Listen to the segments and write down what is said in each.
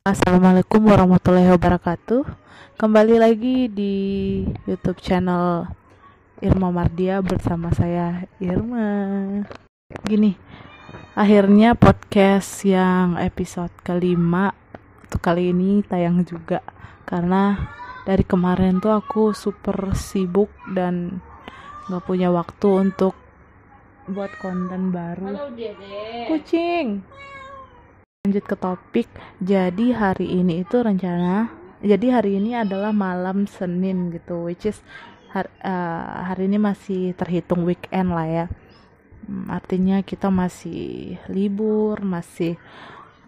Assalamualaikum warahmatullahi wabarakatuh. Kembali lagi di YouTube channel Irma Mardia bersama saya Irma. Gini, akhirnya podcast yang episode kelima untuk kali ini tayang juga karena dari kemarin tuh aku super sibuk dan gak punya waktu untuk buat konten baru. Halo Dede. Kucing. Lanjut ke topik. Jadi hari ini adalah malam Senin gitu, which is hari ini masih terhitung weekend lah ya. Artinya kita masih libur, masih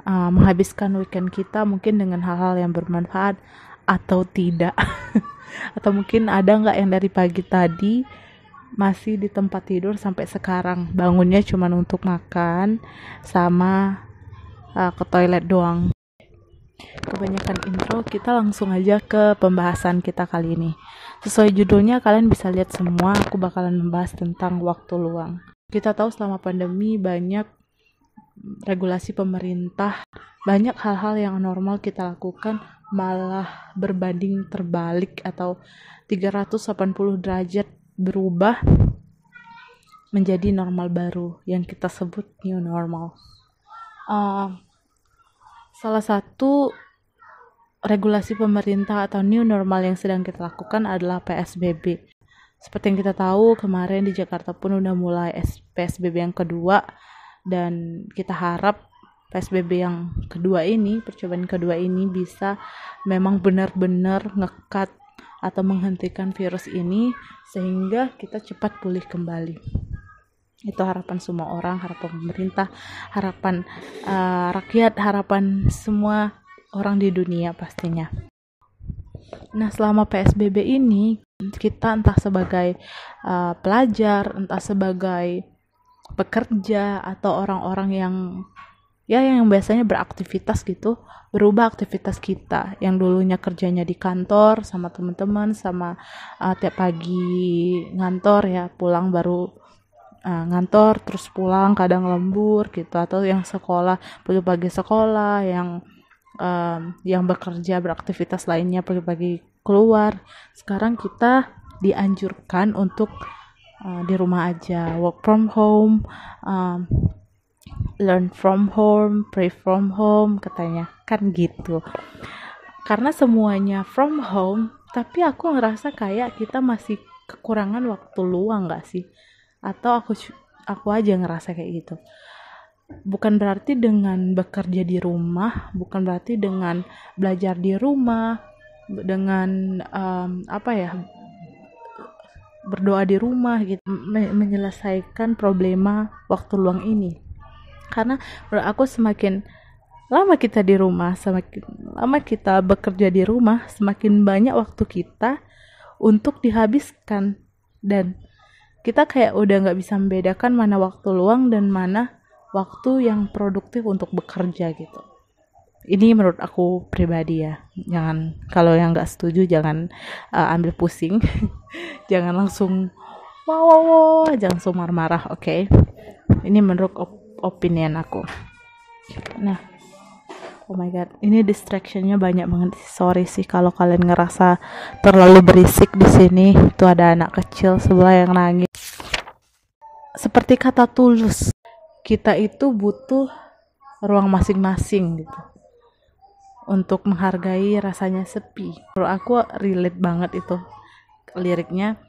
menghabiskan weekend kita mungkin dengan hal-hal yang bermanfaat atau tidak. Atau mungkin ada nggak yang dari pagi tadi masih di tempat tidur sampai sekarang, bangunnya cuma untuk makan sama ke toilet doang. Kebanyakan intro, kita langsung aja ke pembahasan kita kali ini. Sesuai judulnya kalian bisa lihat semua, aku bakalan membahas tentang waktu luang. Kita tahu selama pandemi banyak regulasi pemerintah, banyak hal-hal yang normal kita lakukan malah berbanding terbalik atau 380 derajat berubah menjadi normal baru yang kita sebut new normal. Salah satu regulasi pemerintah atau new normal yang sedang kita lakukan adalah PSBB. Seperti yang kita tahu, kemarin di Jakarta pun udah mulai PSBB yang kedua, dan kita harap PSBB yang kedua ini, percobaan kedua ini bisa memang benar-benar ngekat atau menghentikan virus ini sehingga kita cepat pulih kembali. Itu harapan semua orang, harapan pemerintah, harapan rakyat, harapan semua orang di dunia pastinya. Nah, selama PSBB ini kita entah sebagai pelajar, entah sebagai pekerja atau orang-orang yang biasanya beraktivitas gitu, berubah aktivitas kita yang dulunya kerjanya di kantor sama teman-teman, sama tiap pagi ngantor ya, pulang baru ngantor terus pulang, kadang lembur gitu, atau yang sekolah pagi-pagi sekolah, yang bekerja beraktivitas lainnya pagi-pagi keluar. Sekarang kita dianjurkan untuk di rumah aja, work from home, learn from home, pray from home katanya kan gitu. Karena semuanya from home, tapi aku ngerasa kayak kita masih kekurangan waktu luang gak sih? Atau aku aja ngerasa kayak gitu. Bukan berarti dengan bekerja di rumah, bukan berarti dengan belajar di rumah, dengan berdoa di rumah gitu, menyelesaikan problema waktu luang ini. Karena menurut aku semakin lama kita di rumah, semakin lama kita bekerja di rumah, semakin banyak waktu kita untuk dihabiskan, dan kita kayak udah gak bisa membedakan mana waktu luang dan mana waktu yang produktif untuk bekerja gitu. Ini menurut aku pribadi ya. Jangan, kalau yang gak setuju jangan ambil pusing. Jangan langsung wow, jangan langsung marah-marah, oke? Ini menurut opinion aku. Nah, oh my god, ini distractionnya banyak banget. Sorry sih kalau kalian ngerasa terlalu berisik di sini. Itu ada anak kecil sebelah yang nangis. Seperti kata Tulus, kita itu butuh ruang masing-masing gitu untuk menghargai rasanya sepi. Menurut aku relate banget itu liriknya,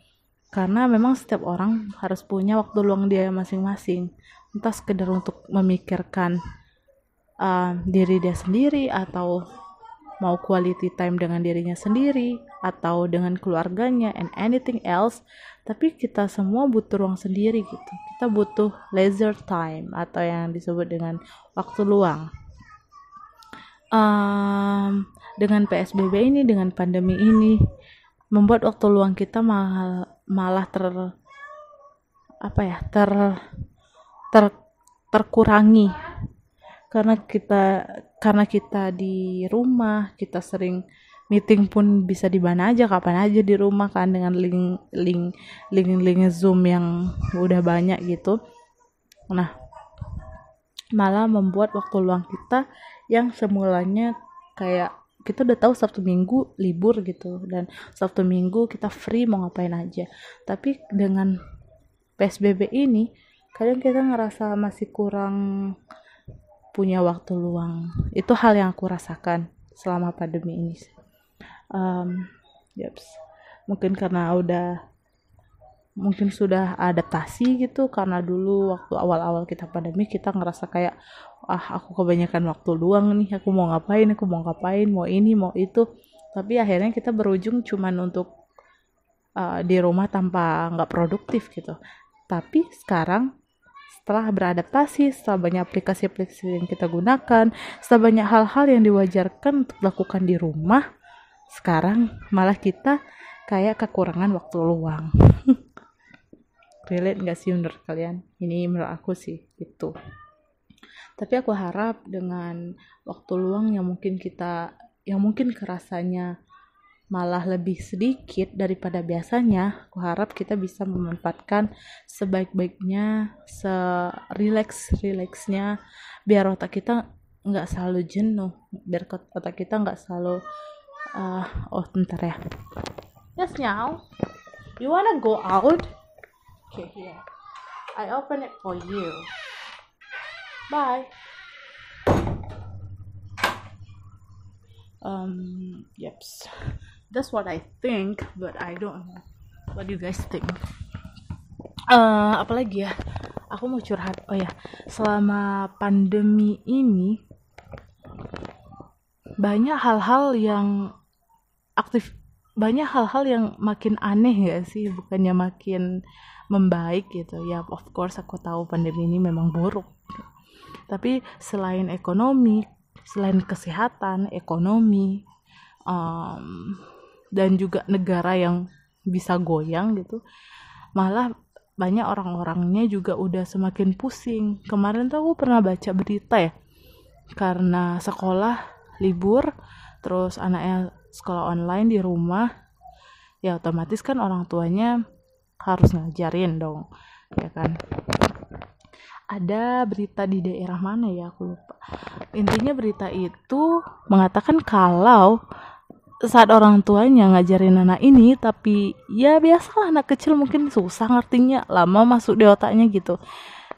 karena memang setiap orang harus punya waktu luang dia masing-masing, entah sekedar untuk memikirkan diri dia sendiri, atau mau quality time dengan dirinya sendiri atau dengan keluarganya, and anything else. Tapi kita semua butuh ruang sendiri gitu. Kita butuh leisure time atau yang disebut dengan waktu luang. Dengan PSBB ini, dengan pandemi ini, membuat waktu luang kita malah terkurangi. Karena kita di rumah, kita sering meeting pun bisa di mana aja, kapan aja di rumah kan, dengan link Zoom yang udah banyak gitu. Nah, malah membuat waktu luang kita yang semulanya kayak kita udah tahu Sabtu Minggu libur gitu, dan Sabtu Minggu kita free mau ngapain aja. Tapi dengan PSBB ini kadang kita ngerasa masih kurang punya waktu luang. Itu hal yang aku rasakan selama pandemi ini. Yaps. Mungkin karena mungkin sudah adaptasi gitu, karena dulu waktu awal-awal kita pandemi kita ngerasa kayak aku kebanyakan waktu luang nih, aku mau ngapain, mau ini mau itu, tapi akhirnya kita berujung cuman untuk di rumah tanpa nggak produktif gitu. Tapi sekarang setelah beradaptasi, setelah banyak aplikasi-aplikasi yang kita gunakan, setelah banyak hal-hal yang diwajarkan untuk dilakukan di rumah, sekarang malah kita kayak kekurangan waktu luang. Relate gak sih menurut kalian? Ini menurut aku sih gitu. Tapi aku harap dengan waktu luang yang mungkin kerasanya malah lebih sedikit daripada biasanya, aku harap kita bisa memanfaatkan sebaik-baiknya, serelax-relaxnya, biar otak kita nggak selalu jenuh, biar otak kita nggak selalu bentar ya. Yes, now you wanna go out? Okay, here I open it for you. Bye. Yeps. That's what I think, but I don't know what you guys think. Apalagi ya, aku mau curhat. Oh ya, selama pandemi ini banyak hal-hal yang makin aneh gak sih, bukannya makin membaik gitu ya. Of course aku tahu pandemi ini memang buruk, tapi selain kesehatan, ekonomi, dan juga negara yang bisa goyang gitu, malah banyak orang-orangnya juga udah semakin pusing. Kemarin tuh aku pernah baca berita ya, karena sekolah libur, terus anaknya sekolah online di rumah, ya otomatis kan orang tuanya harus ngajarin dong, ya kan. Ada berita di daerah mana ya, aku lupa. Intinya berita itu mengatakan kalau saat orang tuanya ngajarin anak ini, tapi ya biasalah anak kecil mungkin susah ngertinya, lama masuk di otaknya gitu.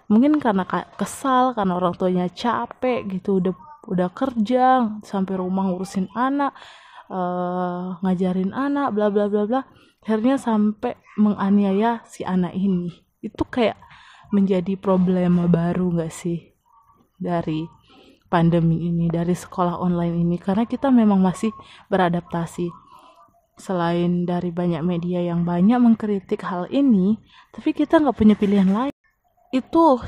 Mungkin karena kesal, karena orang tuanya capek gitu, udah kerja sampai rumah ngurusin anak, ngajarin anak, bla bla bla bla, akhirnya sampai menganiaya si anak ini. Itu kayak menjadi problema baru gak sih dari pandemi ini, dari sekolah online ini, karena kita memang masih beradaptasi. Selain dari banyak media yang banyak mengkritik hal ini, tapi kita gak punya pilihan lain. Itu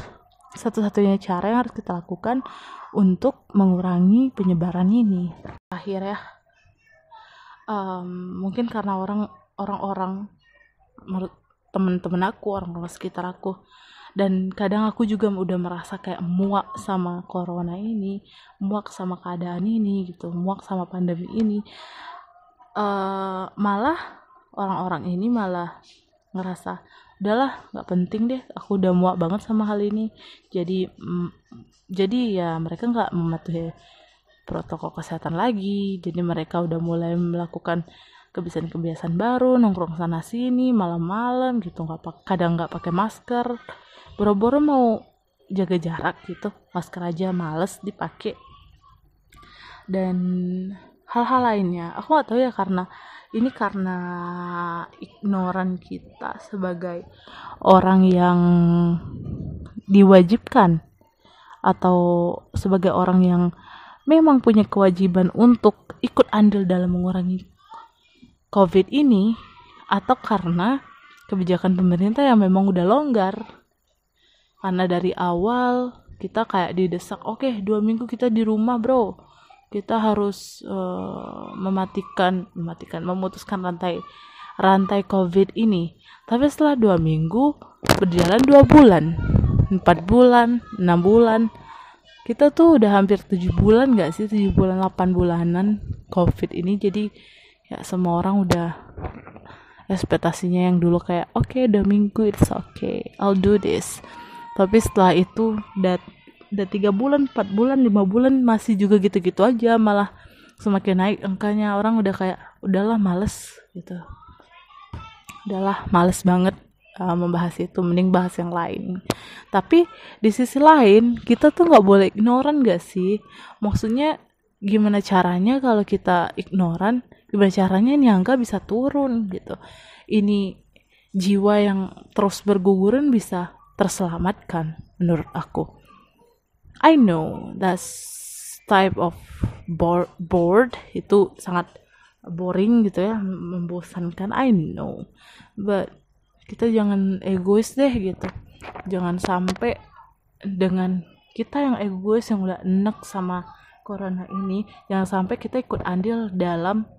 satu-satunya cara yang harus kita lakukan untuk mengurangi penyebaran ini. Akhir ya, mungkin karena orang-orang menurut teman-teman aku, orang-orang sekitar aku, dan kadang aku juga udah merasa kayak muak sama corona ini, muak sama keadaan ini gitu, muak sama pandemi ini. Malah orang-orang ini malah ngerasa udahlah nggak penting deh, aku udah muak banget sama hal ini, jadi ya mereka nggak mematuhi protokol kesehatan lagi. Jadi mereka udah mulai melakukan kebiasaan-kebiasaan baru, nongkrong sana sini malam-malam gitu, kadang nggak pakai masker, boro-boro mau jaga jarak gitu, masker aja males dipakai, dan hal-hal lainnya. Aku nggak tahu ya, karena ignoran kita sebagai orang yang diwajibkan, atau sebagai orang yang memang punya kewajiban untuk ikut andil dalam mengurangi COVID ini, atau karena kebijakan pemerintah yang memang udah longgar. Karena dari awal kita kayak didesak, oke, 2 minggu kita di rumah bro, kita harus memutuskan rantai COVID ini. Tapi setelah 2 minggu berjalan 2 bulan, 4 bulan, 6 bulan, kita tuh udah hampir 7 bulan gak sih, 7 bulan, 8 bulanan COVID ini. Jadi ya semua orang udah ekspektasinya yang dulu kayak oke, 2 minggu it's okay, I'll do this. Tapi setelah itu udah 3 bulan, 4 bulan, 5 bulan masih juga gitu-gitu aja, malah semakin naik angkanya, orang udah kayak udahlah males gitu, udahlah males banget membahas itu, mending bahas yang lain. Tapi di sisi lain kita tuh nggak boleh ignoran gak sih? Maksudnya gimana caranya kalau kita ignoran, gimana caranya ini angka bisa turun gitu, ini jiwa yang terus berguguran bisa terselamatkan menurut aku. I know that's type of bored itu sangat boring gitu ya, membosankan, I know, but kita jangan egois deh gitu, jangan sampai dengan kita yang egois yang udah enek sama corona ini, jangan sampai kita ikut andil dalam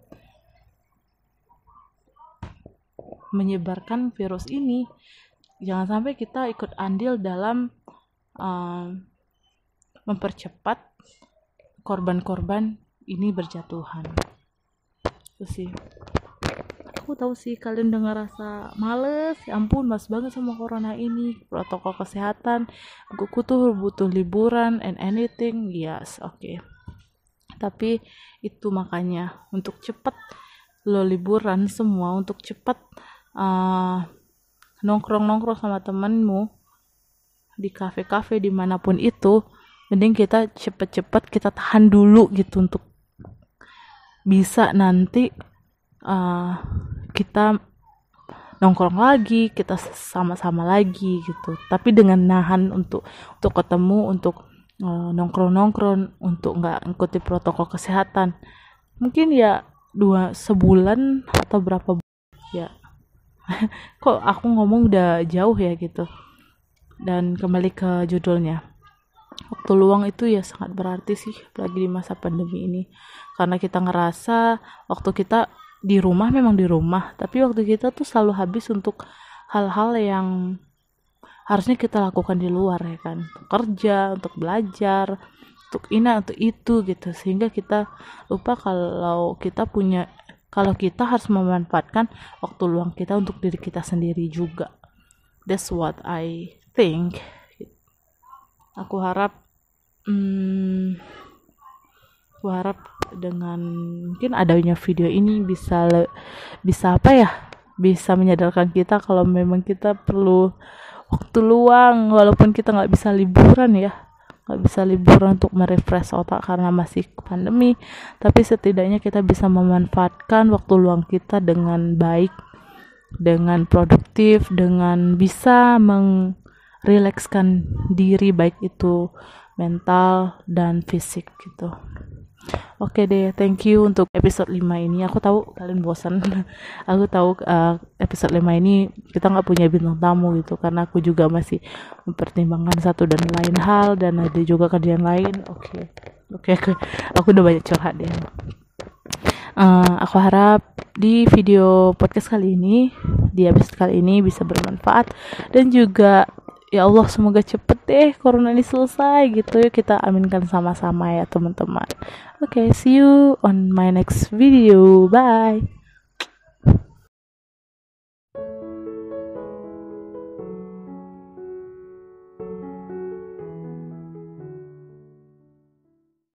menyebarkan virus ini, jangan sampai kita ikut andil dalam mempercepat korban-korban ini berjatuhan. Itu sih. Aku tahu sih kalian udah ngerasa males, ya ampun mas banget sama corona ini, protokol kesehatan, aku tuh butuh liburan and anything, yes, okay. Tapi itu makanya untuk cepet lo liburan semua, untuk cepet nongkrong-nongkrong sama temenmu di kafe-kafe dimanapun itu, mending kita cepet-cepet kita tahan dulu gitu, untuk bisa nanti kita nongkrong lagi, kita sama-sama lagi gitu. Tapi dengan nahan untuk ketemu, untuk nongkrong-nongkrong, untuk nggak ikuti protokol kesehatan. Mungkin ya 2 sebulan atau berapa ya. Kok aku ngomong udah jauh ya gitu. Dan kembali ke judulnya. Waktu luang itu ya sangat berarti sih, apalagi di masa pandemi ini. Karena kita ngerasa waktu kita di rumah memang di rumah, tapi waktu kita tuh selalu habis untuk hal-hal yang harusnya kita lakukan di luar ya kan, untuk kerja, untuk belajar, untuk ini, untuk itu gitu, sehingga kita lupa kalau kita harus memanfaatkan waktu luang kita untuk diri kita sendiri juga. That's what I think. Aku harap dengan mungkin adanya video ini bisa apa ya, bisa menyadarkan kita kalau memang kita perlu waktu luang, walaupun kita nggak bisa liburan ya, nggak bisa liburan untuk merefresh otak karena masih pandemi, tapi setidaknya kita bisa memanfaatkan waktu luang kita dengan baik, dengan produktif, dengan bisa merilekskan diri, baik itu mental dan fisik gitu. Oke deh, thank you untuk episode 5 ini. Aku tahu kalian bosan. Aku tahu episode 5 ini kita nggak punya bintang tamu gitu, karena aku juga masih mempertimbangkan satu dan lain hal, dan ada juga kerjaan lain. Oke. Aku udah banyak curhat deh. Aku harap di video podcast kali ini, di episode kali ini bisa bermanfaat, dan juga ya Allah semoga cepet deh corona ini selesai gitu. Yuk kita aminkan sama-sama ya teman-teman. Okay, see you on my next video. Bye.